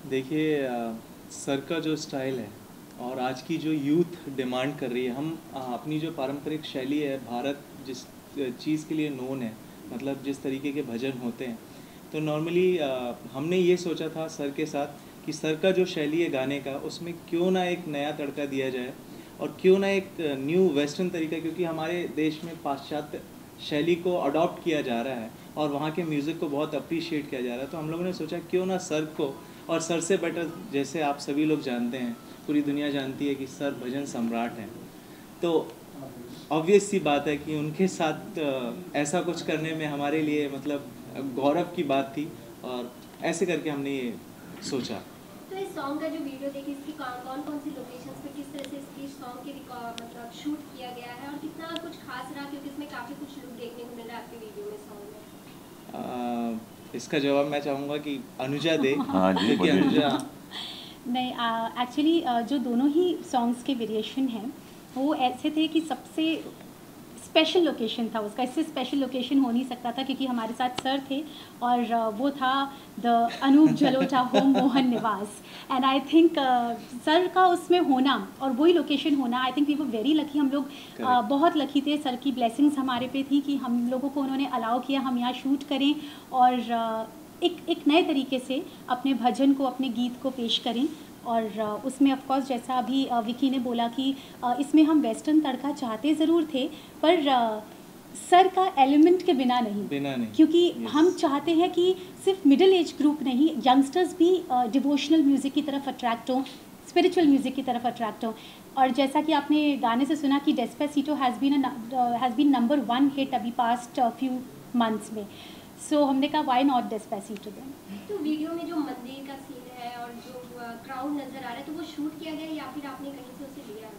देखिए सर का जो स्टाइल है और आज की जो यूथ डिमांड कर रही है, हम अपनी जो पारंपरिक शैली है, भारत जिस चीज़ के लिए नोन है, मतलब जिस तरीके के भजन होते हैं, तो नॉर्मली हमने ये सोचा था सर के साथ कि सर का जो शैली है गाने का, उसमें क्यों ना एक नया तड़का दिया जाए और क्यों ना एक न्यू वेस्टर्न तरीका, क्योंकि हमारे देश में पाश्चात्य शैली को अडॉप्ट किया जा रहा है और वहाँ के म्यूज़िक को बहुत अप्रिशिएट किया जा रहा है। तो हम लोगों ने सोचा क्यों ना सर को, और सर से बेटर जैसे आप सभी लोग जानते हैं, पूरी दुनिया जानती है कि सर भजन सम्राट हैं, तो ऑब्वियस सी बात है कि उनके साथ ऐसा कुछ करने में हमारे लिए मतलब गौरव की बात थी और ऐसे करके हमने ये सोचा। तो इस सॉन्ग का जो वीडियो देखी, इसकी कौन कौन सी लोकेशंस पे किस तरह से इसकी सॉन्ग की मतलब शूट किया गया है और कितना कुछ खास रहा, क्योंकि इसमें काफ़ी कुछ लुक देखने को मिल रहा है आपके वीडियो में, सॉन्ग में। इसका जवाब मैं चाहूँगा कि अनुजा दे। हाँ जी, क्योंकि बोलिए। अनुजा नहीं, एक्चुअली जो दोनों ही सॉन्ग्स के वेरिएशन हैं वो ऐसे थे कि सबसे स्पेशल लोकेशन था उसका, इससे स्पेशल लोकेशन हो नहीं सकता था क्योंकि हमारे साथ सर थे और वो था द अनूप जलोटा होम मोहन निवास। एंड आई थिंक सर का उसमें होना और वही लोकेशन होना, I think we were very lucky. हम लोग बहुत लकी थे, सर की ब्लेसिंग्स हमारे पे थी कि हम लोगों को उन्होंने अलाउ किया हम यहाँ शूट करें और एक नए तरीके से अपने भजन को, अपने गीत को पेश करें। और उसमें ऑफ कोर्स जैसा अभी विकी ने बोला कि इसमें हम वेस्टर्न तड़का चाहते ज़रूर थे, पर सर का एलिमेंट के बिना नहीं, क्योंकि हम चाहते हैं कि सिर्फ मिडिल एज ग्रुप नहीं, यंगस्टर्स भी डिवोशनल म्यूज़िक की तरफ अट्रैक्ट हों, स्पिरिचुअल म्यूज़िक की तरफ अट्रैक्ट हों। और जैसा कि आपने गाने से सुना कि Despacito has been number 1 hit अभी पास्ट फ्यू मंथ्स में, सो हमने कहा वाई नॉट डेस्पेसिटो देन। तो वीडियो में जो मंदिर का सीन है और जो क्राउड नज़र आ रहा है, तो वो शूट किया गया या फिर आपने कहीं से उसे लिया है?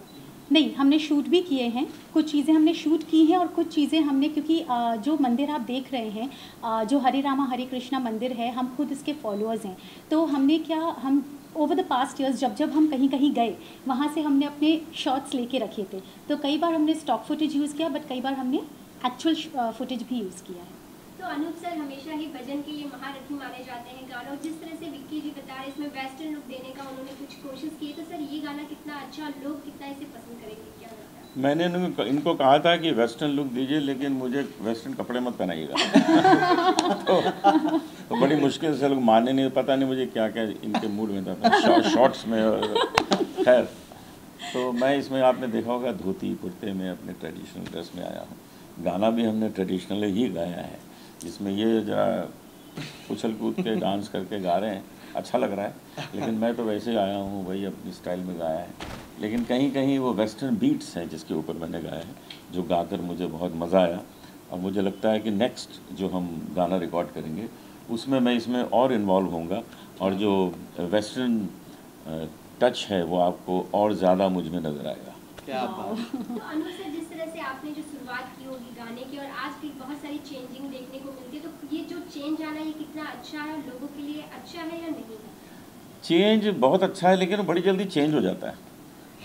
नहीं, हमने शूट भी किए हैं, कुछ चीज़ें हमने शूट की हैं और कुछ चीज़ें हमने, क्योंकि जो मंदिर आप देख रहे हैं, जो हरे रामा हरे कृष्णा मंदिर है, हम खुद इसके फॉलोअर्स हैं। तो हमने क्या, हम ओवर द पास्ट ईयर्स जब हम कहीं कहीं गए, वहाँ से हमने अपने शॉट्स लेके रखे थे। तो कई बार हमने स्टॉक फुटेज यूज़ किया, बट कई बार हमने एक्चुअल फुटेज भी यूज़ किया है। तो अनूप सर हमेशा ही भजन के ये महारथी माने जाते हैं गाना, और जिस तरह से विक्की जी बता रहे, इसमें वेस्टर्न लुक देने का उन्होंने कुछ कोशिश की, तो सर ये गाना कितना अच्छा, लोग कितना इसे पसंद करेंगे, क्या लगता है? मैंने इनको कहा था कि वेस्टर्न लुक दीजिए, लेकिन मुझे वेस्टर्न कपड़े मत पहनाइएगा। तो बड़ी मुश्किल से लोग माने नहीं, पता नहीं मुझे क्या क्या इनके मूड में था, शॉर्ट्स में। खैर, तो मैं इसमें आपने देखा होगा धोती कुर्ते में अपने ट्रेडिशनल ड्रेस में आया हूँ। गाना भी हमने ट्रेडिशनल ही गाया है, जिसमें ये जरा उछल कूद के डांस करके गा रहे हैं, अच्छा लग रहा है। लेकिन मैं तो वैसे आया हूँ, वही अपनी स्टाइल में गाया है, लेकिन कहीं कहीं वो वेस्टर्न बीट्स हैं जिसके ऊपर मैंने गाया है, जो गाकर मुझे बहुत मज़ा आया। और मुझे लगता है कि नेक्स्ट जो हम गाना रिकॉर्ड करेंगे उसमें मैं इसमें और इन्वॉल्व होऊंगा, और जो वेस्टर्न टच है वो आपको और ज़्यादा मुझ में नज़र आएगा। क्या बात। तो अनु सर, जिस तरह से आपने जो शुरुआत की होगी गाने की और आज भी बहुत सारी चेंजिंग देखने को मिलती है, तो ये जो चेंज आना, ये कितना अच्छा है, लोगों के लिए अच्छा है या नहीं है? चेंज बहुत अच्छा है, लेकिन बड़ी जल्दी चेंज हो जाता है,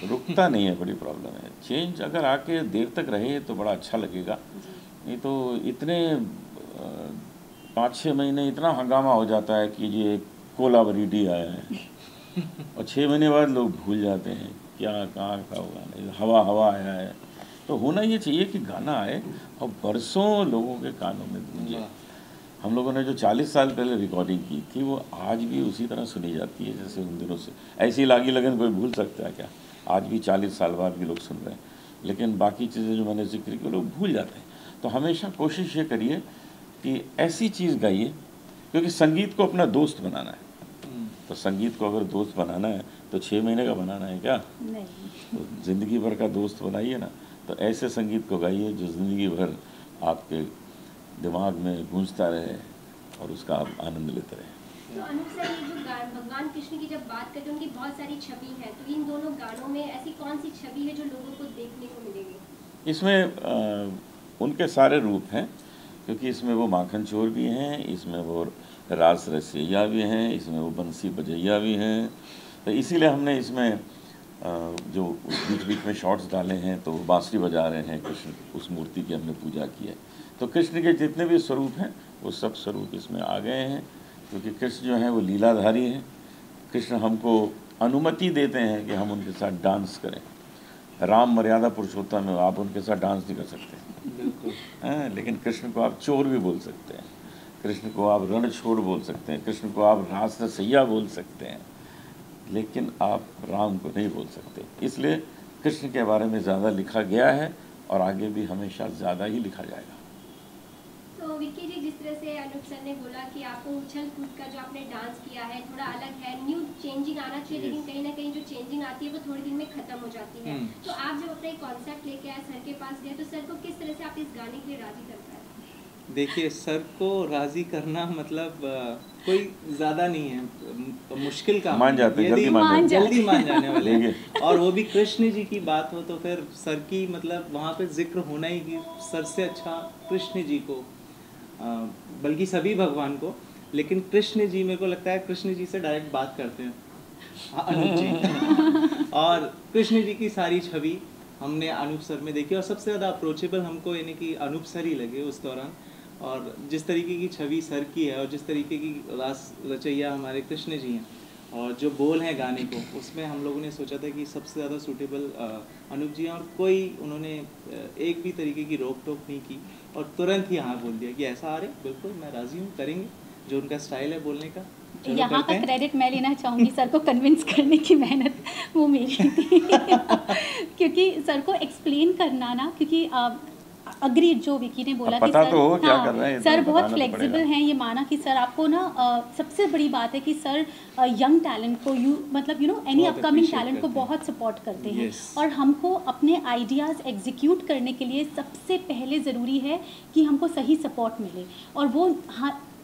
रुकता नहीं है, बड़ी प्रॉब्लम है। चेंज अगर आके देर तक रहे तो बड़ा अच्छा लगेगा, नहीं तो इतने 5-6 महीने इतना हंगामा हो जाता है कि ये कोलावरी डी आया है और 6 महीने बाद लोग भूल जाते हैं क्या कहाँ का होगा, नहीं हवा आया है। तो होना ये चाहिए कि गाना आए और बरसों लोगों के कानों में गूंजे। हम लोगों ने जो 40 साल पहले रिकॉर्डिंग की थी वो आज भी उसी तरह सुनी जाती है जैसे उन दिनों से। ऐसी लागी लगन कोई भूल सकता है क्या? आज भी 40 साल बाद भी लोग सुन रहे हैं, लेकिन बाकी चीज़ें जो मैंने जिक्र की लोग भूल जाते हैं। तो हमेशा कोशिश ये करिए कि ऐसी चीज़ गाइए, क्योंकि संगीत को अपना दोस्त बनाना है। तो संगीत को अगर दोस्त बनाना है तो 6 महीने का बनाना है क्या? नहीं, तो ज़िंदगी भर का दोस्त बनाइए ना। तो ऐसे संगीत को गाइए जो ज़िंदगी भर आपके दिमाग में गूंजता रहे और उसका आप आनंद लेते रहे। तो अनूप सर, ये जो भगवान कृष्ण की जब बात करते हैं, उनकी बहुत सारी छवि है, तो इन दोनों गानों में ऐसी कौन सी छवि है जो लोगों को देखने को मिलेगी? इसमें उनके सारे रूप हैं, क्योंकि इसमें वो माखन चोर भी हैं, इसमें वो रास रसैया भी हैं, इसमें वो बंसी बजैया भी हैं। तो इसीलिए हमने इसमें जो बीच बीच में शॉट्स डाले हैं तो वो बांसुरी बजा रहे हैं कृष्ण, उस मूर्ति की हमने पूजा की है। तो कृष्ण के जितने भी स्वरूप हैं वो सब स्वरूप इसमें आ गए हैं, क्योंकि कृष्ण जो है वो लीलाधारी हैं, कृष्ण हमको अनुमति देते हैं कि हम उनके साथ डांस करें। राम मर्यादा पुरुषोत्तम है, आप उनके साथ डांस नहीं कर सकते। बिल्कुल। लेकिन कृष्ण को आप चोर भी बोल सकते हैं, कृष्ण को आप रणछोड़ बोल सकते हैं, कृष्ण को आप रासरसैया बोल सकते हैं, लेकिन आप राम को नहीं बोल सकते। इसलिए कृष्ण के बारे में ज़्यादा लिखा गया है और आगे भी हमेशा ज़्यादा ही लिखा जाएगा। तो विक्की जी, जिस तरह से अनुप सर ने बोला कि आपको उछल कूद का जो आपने डांस किया है थोड़ा अलग है, न्यू चेंजिंग आना चाहिए, लेकिन कहीं ना कहीं जो चेंजिंग आती है वो थोड़े दिन में खत्म हो जाती है। तो आप जब अपना एक कॉन्सेप्ट लेके आए, सर के पास गए, तो सर को किस तरह से आप इस गाने के लिए राजी कर पाए? देखिए, सर को राजी करना मतलब कोई ज़्यादा नहीं है, मुश्किल काम। मान जाते हैं, जल्दी मान जाने वाले हैं। और वो भी कृष्ण जी की बात हो तो फिर सर की मतलब वहाँ पे जिक्र होना ही कि सर से अच्छा कृष्ण जी को, बल्कि सभी भगवान को, लेकिन कृष्ण जी मेरे को लगता है कृष्ण जी से डायरेक्ट बात करते हैं अनूप जी। और कृष्ण जी की सारी छवि हमने अनूप सर में देखी और सबसे ज़्यादा अप्रोचेबल हमको यानी कि अनूप सर ही लगे उस दौरान। और जिस तरीके की छवि सर की है और जिस तरीके की रास रचैया हमारे कृष्ण जी हैं और जो बोल हैं गाने को, उसमें हम लोगों ने सोचा था कि सबसे ज़्यादा सूटेबल अनूप जी हैं। और कोई उन्होंने एक भी तरीके की रोक टोक नहीं की और तुरंत ही हाँ बोल दिया कि ऐसा आ रहे, बिल्कुल मैं राज़ी हूँ, करेंगे, जो उनका स्टाइल है बोलने का। यहाँ का क्रेडिट मैं लेना चाहूँगी, सर को कन्विंस करने की मेहनत वो मेरी थी क्योंकि सर को एक्सप्लेन करना ना, क्योंकि अग्री जो विकी ने बोला कि सर तो क्या कर रहे हैं, सर बहुत फ्लेक्सिबल हैं, ये माना कि सर आपको ना सबसे बड़ी बात है कि सर यंग टैलेंट को एनी अपकमिंग टैलेंट को बहुत सपोर्ट करते हैं। और हमको अपने आइडियाज़ एग्जीक्यूट करने के लिए सबसे पहले ज़रूरी है कि हमको सही सपोर्ट मिले, और वो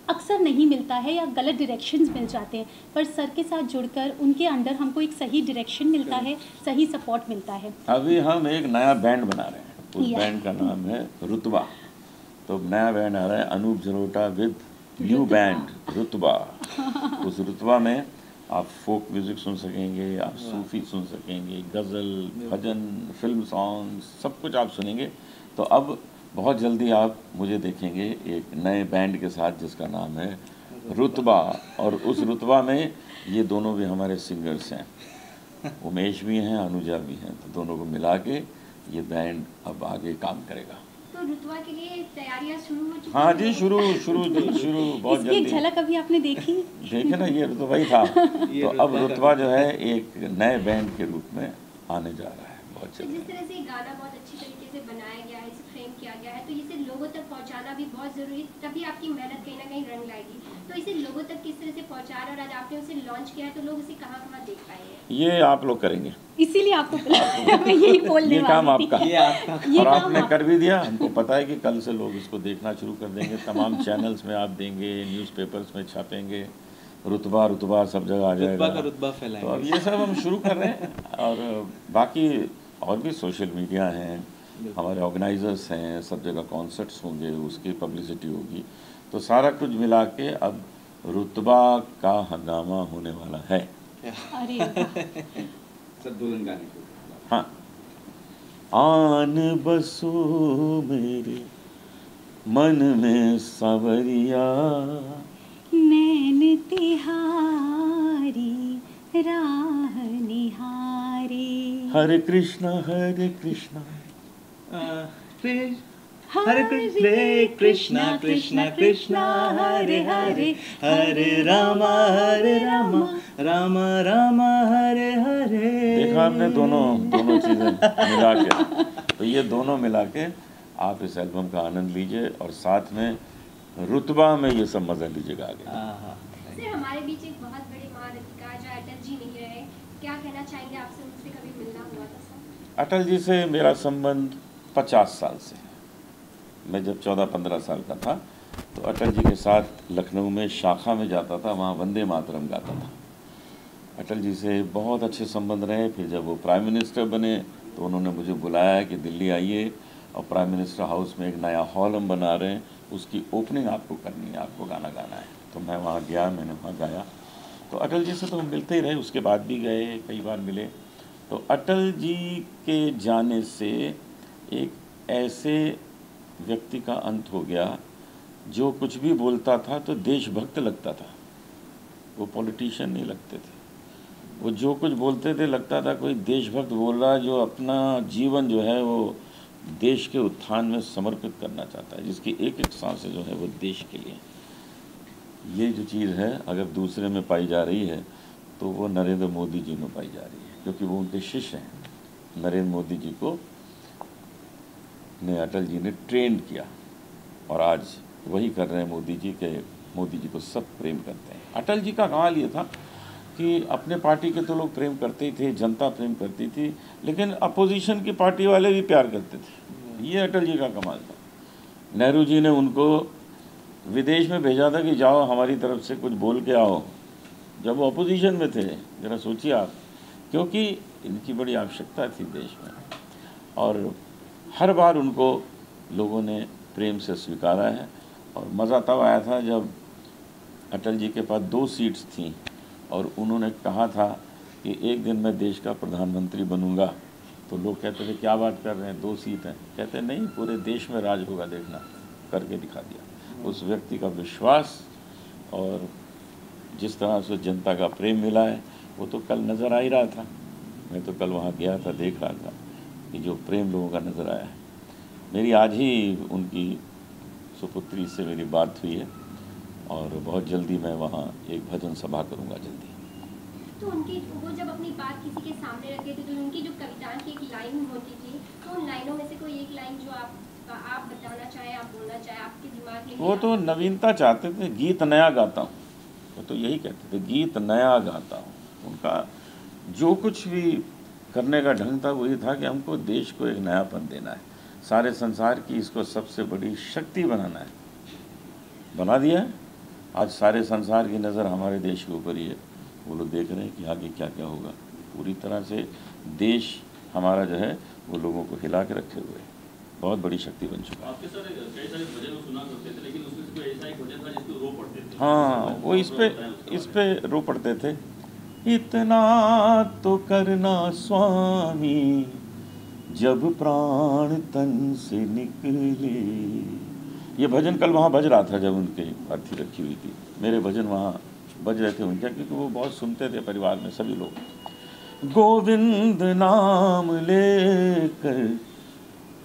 अक्सर नहीं मिलता है या गलत डायरेक्शंस मिल जाते हैं, पर सर के साथ जुड़कर उनके अंडर हमको एक सही डायरेक्शन मिलता है, सही सपोर्ट मिलता है। अभी हम एक नया बैंड बना रहे हैं, उस बैंड का नाम है रुतबा। तो नया बैंड आ रहा है Anup Jalota with new band Rutba. उस रुतबा में आप फोक म्यूज़िक सुन सकेंगे, आप सूफी सुन सकेंगे, गज़ल, भजन, फिल्म सॉन्ग, सब कुछ आप सुनेंगे। तो अब बहुत जल्दी आप मुझे देखेंगे एक नए बैंड के साथ जिसका नाम है रुतबा। और उस रुतबा में ये दोनों भी हमारे सिंगर्स हैं, उमेश भी हैं, अनुजा भी हैं। तो दोनों को मिला के ये बैंड अब आगे काम करेगा। तो रुतबा के लिए तैयारियां शुरू हो चुकी हैं? हाँ जी, शुरू बहुत जल्दी। इसकी झलक अभी आपने देखी? देखे ना, ये रुतबा ही था। तो अब रुतबा जो है एक नए बैंड के रूप में आने जा रहा है बहुत तो जल्दी। जिस तरह से गाना बहुत अच्छी तरीके से बनाया गया है, इसे फ्रेम किया गया है, तो इसे लोगों तक पहुंचाना भी बहुत जरूरी, तभी आपकी मेहनत कहीं ना कहीं रंग लाएगी। तो इसे लोगों तक किस तरह से पहुंचा रहे, और आज आपने उसे लॉन्च किया है, तो लोग इसे कहाँ कहाँ देख पाएंगे? ये आप लोग करेंगे, इसीलिए आपको मैं यही बोलने ये काम वाली थी। आपका, ये आपका और आपने कर भी दिया। हमको पता है कि कल से लोग इसको देखना शुरू कर देंगे, तमाम चैनल्स में आप देंगे, न्यूज़पेपर्स में छापेंगे, रुतबा रुतबा सब जगह आ जाएगा। रुतबा का रुतबा फैलाएंगे। तो अब ये सब हम शुरू कर रहे हैं। और बाकी और भी सोशल मीडिया हैं, हमारे ऑर्गेनाइजर्स हैं, सब जगह कॉन्सर्ट्स होंगे, उसकी पब्लिसिटी होगी। तो सारा कुछ मिला के अब रुतबा का हंगामा होने वाला है। अरे सब दुल्हन गाने को। हाँ, आन बसो मेरे मन में सावरिया, नैन तिहारी राह निहारी, हरे कृष्णा हरे कृष्णा हरे कृष्णा कृष्णा कृष्णा हरे हरे, हरे रामा रामा रामा हरे हरे। देखा आपने, दोनों चीज़ें मिला के। तो ये दोनों मिला के आप इस एल्बम का आनंद लीजिए और साथ में रुतबा में ये सब मज़ा लीजिएगा आगे। सर, हमारे बीच एक बहुत बड़े महारथिकार जो अटल जी नहीं रहे, क्या कहना चाहेंगे आपसे? उनसे कभी मिलना हुआ था सर? अटल जी से मेरा संबंध 50 साल से। मैं जब 14-15 साल का था तो अटल जी के साथ लखनऊ में शाखा में जाता था, वहाँ वंदे मातरम गाता था। अटल जी से बहुत अच्छे संबंध रहे। फिर जब वो प्राइम मिनिस्टर बने तो उन्होंने मुझे बुलाया कि दिल्ली आइए और प्राइम मिनिस्टर हाउस में एक नया हॉल हम बना रहे हैं, उसकी ओपनिंग आपको करनी है, आपको गाना गाना है। तो मैं वहाँ गया, मैंने वहाँ गाया। तो अटल जी से तो हम मिलते ही रहे, उसके बाद भी गए, कई बार मिले। तो अटल जी के जाने से एक ऐसे व्यक्ति का अंत हो गया जो कुछ भी बोलता था तो देशभक्त लगता था, वो पॉलिटिशियन नहीं लगते थे। वो जो कुछ बोलते थे लगता था कोई देशभक्त बोल रहा है, जो अपना जीवन जो है वो देश के उत्थान में समर्पित करना चाहता है, जिसकी एक एक सांसें जो है वो देश के लिए। ये जो चीज़ है अगर दूसरे में पाई जा रही है तो वो नरेंद्र मोदी जी में पाई जा रही है, क्योंकि वो उनके शिष्य हैं। नरेंद्र मोदी जी को ने अटल जी ने ट्रेंड किया और आज वही कर रहे हैं मोदी जी के। मोदी जी को सब प्रेम करते हैं। अटल जी का कमाल ये था कि अपने पार्टी के तो लोग प्रेम करते ही थे, जनता प्रेम करती थी, लेकिन अपोजिशन की पार्टी वाले भी प्यार करते थे। ये अटल जी का कमाल था। नेहरू जी ने उनको विदेश में भेजा था कि जाओ हमारी तरफ से कुछ बोल के आओ, जब वो अपोजिशन में थे। ज़रा सोचिए आप, क्योंकि इनकी बड़ी आवश्यकता थी देश में, और हर बार उनको लोगों ने प्रेम से स्वीकारा है। और मज़ा तब आया था जब अटल जी के पास 2 सीट्स थीं और उन्होंने कहा था कि एक दिन मैं देश का प्रधानमंत्री बनूंगा। तो लोग कहते थे क्या बात कर रहे हैं, 2 सीट हैं। कहते नहीं, पूरे देश में राज होगा, देखना। करके दिखा दिया। उस व्यक्ति का विश्वास और जिस तरह से जनता का प्रेम मिला है वो तो कल नज़र आ ही रहा था। मैं तो कल वहाँ गया था, देख रहा था कि जो प्रेम लोगों का नज़र आया है। मेरी आज ही उनकी सुपुत्री से मेरी बात हुई है और बहुत जल्दी मैं वहाँ एक भजन सभा करूँगा जल्दी। तो उनकी वो जब अपनी बात किसी के सामने रखे थे तो उनकी जो कविता की एक लाइन होती थी, तो उन लाइनों में से कोई एक लाइन जो आप बताना चाहें, आप बोलना चाहें, आपके दिमाग में? वो तो नवीनता चाहते थे, गीत नया गाता हूँ, वो तो यही कहते थे, गीत नया गाता हूँ। उनका जो कुछ भी करने का ढंग था वो ये था कि हमको देश को एक नयापन देना है, सारे संसार की इसको सबसे बड़ी शक्ति बनाना है। बना दिया है। आज सारे संसार की नज़र हमारे देश के ऊपर ही है। वो लोग देख रहे हैं कि आगे क्या क्या होगा। पूरी तरह से देश हमारा जो है वो लोगों को हिला के रखे हुए है, बहुत बड़ी शक्ति बन चुका है। आपके सर कई सारे भजन सुना करते थे, लेकिन उसमें कोई ऐसा एक भजन था जिसको रो पड़ते थे। हाँ, वो इस पे रो पड़ते थे। इतना तो करना स्वामी जब प्राण तन से निकले। ये भजन कल वहाँ बज रहा था जब उनके अर्थी रखी हुई थी। मेरे भजन वहाँ बज रहे थे उनके, क्योंकि वो बहुत सुनते थे परिवार में सभी लोग। गोविंद नाम लेकर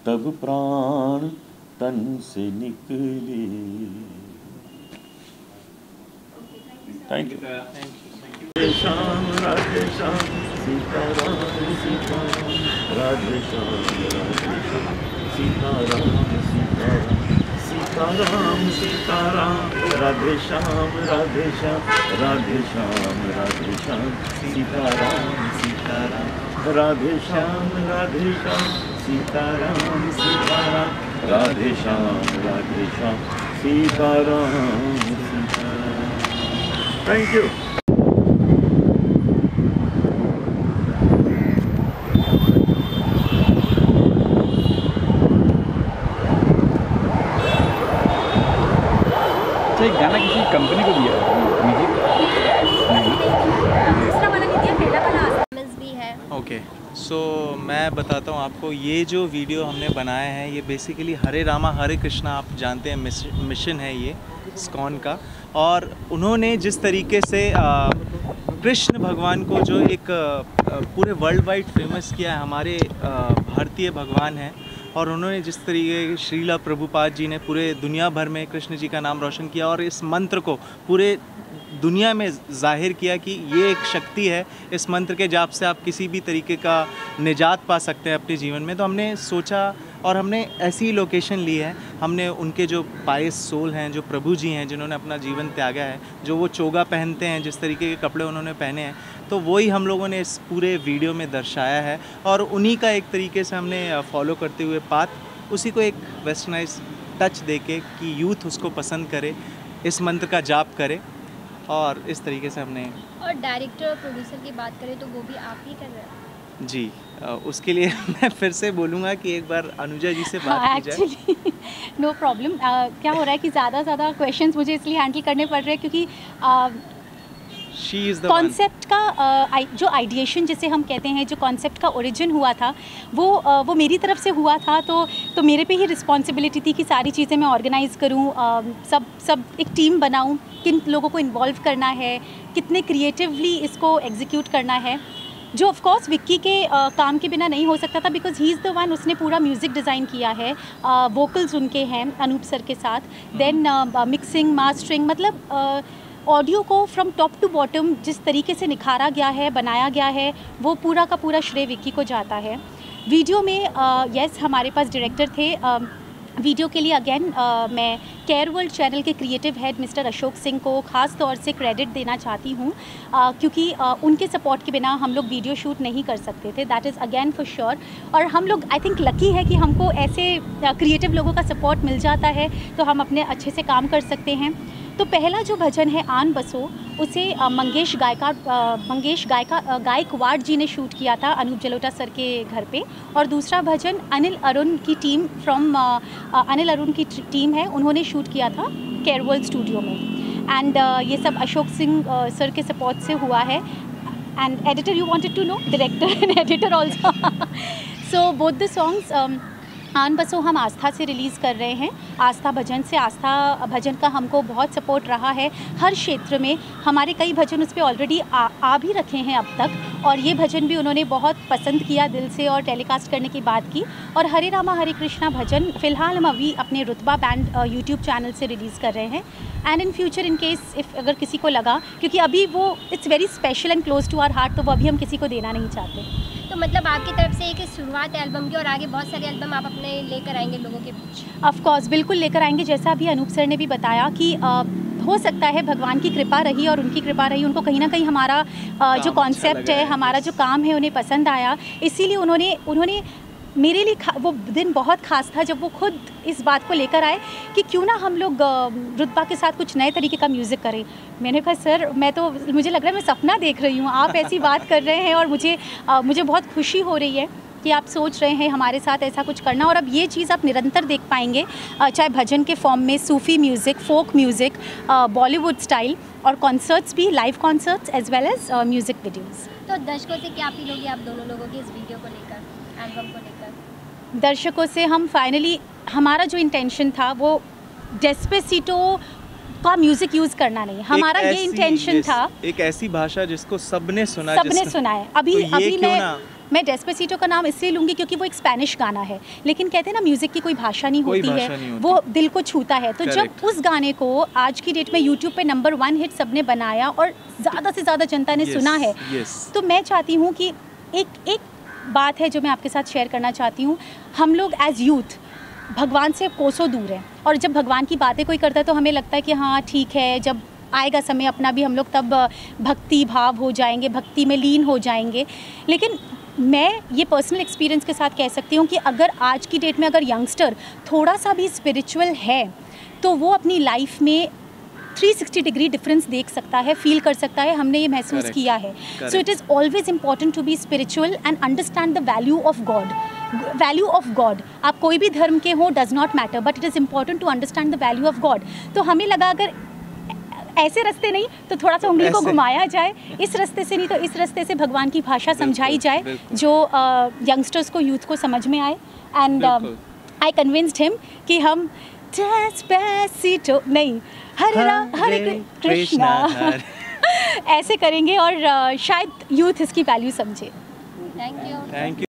तब प्राण तन से निकले। Thank you. Radhe Shyam Radhe Shyam Sitaram Sitaram, Radhe Shyam Sitaram Sitaram, Sitaram Sitaram, Radhe Shyam Radhe Shyam, Radhe Shyam Radhe Shyam, Sitaram Sitaram, Radhe Shyam Sitaram Sitaram, Radhe Shyam Sitaram Sitaram. Thank you. एक गाना किसी कंपनी को दिया म्यूजिक भी है। ओके, सो मैं बताता हूँ आपको। ये जो वीडियो हमने बनाया है ये बेसिकली हरे रामा हरे कृष्णा, आप जानते हैं मिशन है ये इस्कॉन का। और उन्होंने जिस तरीके से कृष्ण भगवान को जो एक पूरे वर्ल्ड वाइड फेमस किया है, हमारे भारतीय भगवान हैं, और उन्होंने जिस तरीके श्रीला प्रभुपाद जी ने पूरे दुनिया भर में कृष्ण जी का नाम रोशन किया और इस मंत्र को पूरे दुनिया में जाहिर किया कि ये एक शक्ति है, इस मंत्र के जाप से आप किसी भी तरीके का निजात पा सकते हैं अपने जीवन में। तो हमने सोचा और हमने ऐसी लोकेशन ली है। हमने उनके जो पायस सोल हैं, जो प्रभु जी हैं, जिन्होंने अपना जीवन त्यागा है, जो वो चोगा पहनते हैं, जिस तरीके के कपड़े उन्होंने पहने हैं, तो वही हम लोगों ने इस पूरे वीडियो में दर्शाया है। और उन्हीं का एक तरीके से हमने फॉलो करते हुए पाथ उसी को एक वेस्टर्नाइज टच देके कि यूथ उसको पसंद करे, इस मंत्र का जाप करे, और इस तरीके से हमने। और डायरेक्टर और प्रोड्यूसर की बात करें तो वो भी आप ही कर रहे हैं? जी, उसके लिए मैं फिर से बोलूँगा कि एक बार अनुजा जी से बात की जाए। Actually no problem. क्या हो रहा है कि ज़्यादा क्वेश्चंस मुझे इसलिए हैंडल करने पड़ रहे हैं क्योंकि She is the कॉन्सेप्ट का जो आइडिएशन जिसे हम कहते हैं, जो कॉन्सेप्ट का ओरिजिन हुआ था वो मेरी तरफ से हुआ था, तो मेरे पे ही रिस्पॉन्सिबिलिटी थी कि सारी चीज़ें मैं ऑर्गेनाइज़ करूँ, सब एक टीम बनाऊँ, किन लोगों को इन्वॉल्व करना है, कितने क्रिएटिवली इसको एग्जीक्यूट करना है, जो ऑफ कोर्स विक्की के काम के बिना नहीं हो सकता था, because he is the one, उसने पूरा म्यूज़िक डिज़ाइन किया है, वोकल्स उनके हैं अनूप सर के साथ, देन मिक्सिंग मास्टरिंग, मतलब ऑडियो को फ्रॉम टॉप टू बॉटम जिस तरीके से निखारा गया है, बनाया गया है, वो पूरा का पूरा श्रेय विक्की को जाता है। वीडियो में यस हमारे पास डायरेक्टर थे। वीडियो के लिए अगेन मैं केयर वर्ल्ड चैनल के creative head mister Ashok Singh को ख़ास तौर से क्रेडिट देना चाहती हूँ, क्योंकि उनके सपोर्ट के बिना हम लोग वीडियो शूट नहीं कर सकते थे, that is again for sure. और हम लोग आई थिंक लकी है कि हमको ऐसे क्रिएटिव लोगों का सपोर्ट मिल जाता है, तो हम अपने अच्छे से काम कर सकते हैं। तो पहला जो भजन है आन बसो, उसे मंगेश गायकवाड़ जी ने शूट किया था अनूप जलोटा सर के घर पे, और दूसरा भजन अनिल अरुण की टीम अनिल अरुण की टीम है, उन्होंने शूट किया था केयर वर्ल्ड स्टूडियो में। एंड ये सब अशोक सिंह सर के सपोर्ट से हुआ है। And editor, you wanted to know, director and editor also. So both the songs आन बसो हम आस्था से रिलीज़ कर रहे हैं, आस्था भजन से। आस्था भजन का हमको बहुत सपोर्ट रहा है हर क्षेत्र में, हमारे कई भजन उस पर ऑलरेडी आ भी रखे हैं अब तक, और ये भजन भी उन्होंने बहुत पसंद किया दिल से और टेलीकास्ट करने की बात की। और हरे रामा हरे कृष्णा भजन फ़िलहाल हम अभी अपने रुतबा बैंड यूट्यूब चैनल से रिलीज़ कर रहे हैं, and in future in case if अगर किसी को लगा, क्योंकि अभी वो it's very special and close to our heart, तो वो अभी हम किसी को देना नहीं चाहते। तो मतलब आपकी तरफ से एक शुरुआत है एल्बम की, और आगे बहुत सारे एल्बम आप अपने लेकर आएंगे लोगों के बीच? ऑफ कोर्स बिल्कुल लेकर आएंगे, जैसा अभी अनूप सर ने भी बताया कि हो सकता है भगवान की कृपा रही और उनकी कृपा रही, उनको कहीं ना कहीं हमारा जो कॉन्सेप्ट है, हमारा जो काम है, उन्हें पसंद आया, इसीलिए उन्होंने मेरे लिए वो दिन बहुत ख़ास था जब वो खुद इस बात को लेकर आए कि क्यों ना हम लोग रुतबा के साथ कुछ नए तरीके का म्यूज़िक करें। मैंने कहा सर मुझे लग रहा है मैं सपना देख रही हूँ, आप ऐसी बात कर रहे हैं, और मुझे बहुत खुशी हो रही है कि आप सोच रहे हैं हमारे साथ ऐसा कुछ करना। और अब ये चीज़ आप निरंतर देख पाएंगे, चाहे भजन के फॉर्म में, Sufi music, folk music, Bollywood style, और कॉन्सर्ट्स भी, live concerts as well as music videos. तो दर्शकों से क्या अपील होगी आप दोनों लोगों की इस वीडियो को लेकर, एल्बम को लेकर? दर्शकों से हम फाइनली, हमारा जो इंटेंशन था वो डेस्पेसिटो का म्यूजिक यूज़ करना नहीं, हमारा ये इंटेंशन था, एक ऐसी भाषा जिसको सबने सुना है। अभी मैं डेस्पेसिटो का नाम इसलिए लूँगी क्योंकि वो एक स्पेनिश गाना है, लेकिन कहते हैं ना म्यूज़िक की कोई भाषा नहीं होती है, वो दिल को छूता है। तो जब उस गाने को आज की डेट में यूट्यूब पे नंबर 1 हिट सबने बनाया और ज़्यादा से ज़्यादा जनता ने सुना है, तो मैं चाहती हूँ कि एक बात है जो मैं आपके साथ शेयर करना चाहती हूँ। हम लोग एज यूथ भगवान से कोसों दूर हैं, और जब भगवान की बातें कोई करता है तो हमें लगता है कि हाँ ठीक है, जब आएगा समय अपना भी हम लोग तब भक्ति भाव हो जाएंगे, भक्ति में लीन हो जाएंगे। लेकिन मैं ये पर्सनल एक्सपीरियंस के साथ कह सकती हूँ कि अगर आज की डेट में अगर यंगस्टर थोड़ा सा भी स्पिरिचुअल है तो वो अपनी लाइफ में 360 डिग्री डिफरेंस देख सकता है, फील कर सकता है। हमने ये महसूस किया है। So it is always important to be spiritual and understand the value of God. आप कोई भी धर्म के हो, does not matter, but it is important to understand the value of God. तो हमें लगा अगर ऐसे रास्ते नहीं तो थोड़ा सा उंगली को घुमाया जाए, इस रास्ते से नहीं तो इस रास्ते से भगवान की भाषा समझाई जाए जो यंगस्टर्स को, यूथ को समझ में आए। एंड आई कन्विंस्ड हिम कि हम डेस्पेसिटो नहीं, हरे कृष्णा ऐसे करेंगे, और शायद यूथ इसकी वैल्यू समझे। Thank you.